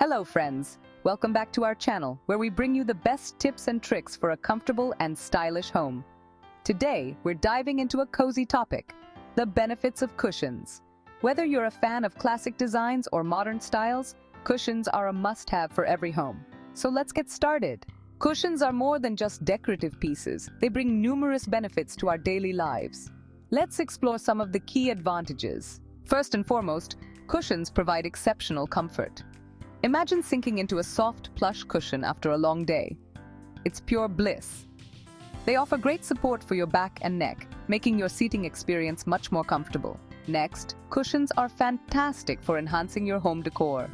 Hello friends, welcome back to our channel where we bring you the best tips and tricks for a comfortable and stylish home. Today, we're diving into a cozy topic, the benefits of cushions. Whether you're a fan of classic designs or modern styles, cushions are a must-have for every home. So let's get started. Cushions are more than just decorative pieces. They bring numerous benefits to our daily lives. Let's explore some of the key advantages. First and foremost, cushions provide exceptional comfort. Imagine sinking into a soft, plush cushion after a long day. It's pure bliss. They offer great support for your back and neck, making your seating experience much more comfortable. Next, cushions are fantastic for enhancing your home decor.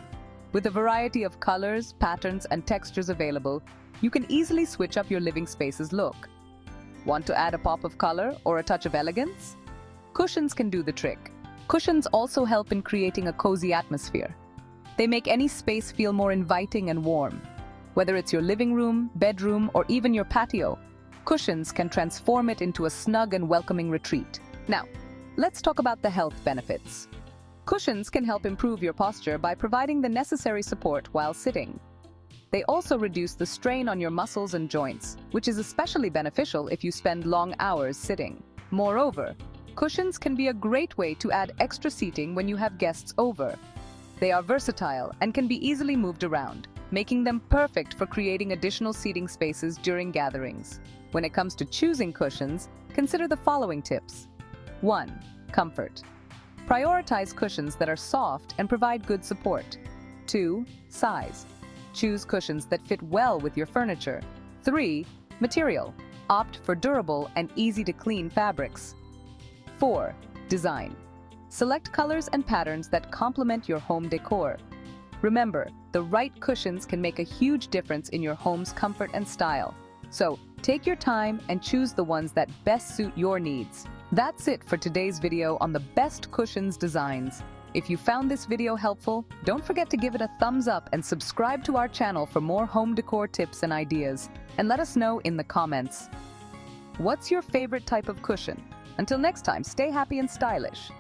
With a variety of colors, patterns, and textures available, you can easily switch up your living space's look. Want to add a pop of color or a touch of elegance? Cushions can do the trick. Cushions also help in creating a cozy atmosphere. They make any space feel more inviting and warm. Whether it's your living room, bedroom, or even your patio, cushions can transform it into a snug and welcoming retreat. Now, let's talk about the health benefits. Cushions can help improve your posture by providing the necessary support while sitting. They also reduce the strain on your muscles and joints, which is especially beneficial if you spend long hours sitting. Moreover, cushions can be a great way to add extra seating when you have guests over. They are versatile and can be easily moved around, making them perfect for creating additional seating spaces during gatherings. When it comes to choosing cushions, consider the following tips. 1. Comfort. Prioritize cushions that are soft and provide good support. 2. Size. Choose cushions that fit well with your furniture. 3. Material. Opt for durable and easy-to-clean fabrics. 4. Design. Select colors and patterns that complement your home decor. Remember, the right cushions can make a huge difference in your home's comfort and style. So, take your time and choose the ones that best suit your needs. That's it for today's video on the best cushions designs. If you found this video helpful, don't forget to give it a thumbs up and subscribe to our channel for more home decor tips and ideas. And let us know in the comments. What's your favorite type of cushion? Until next time, stay happy and stylish.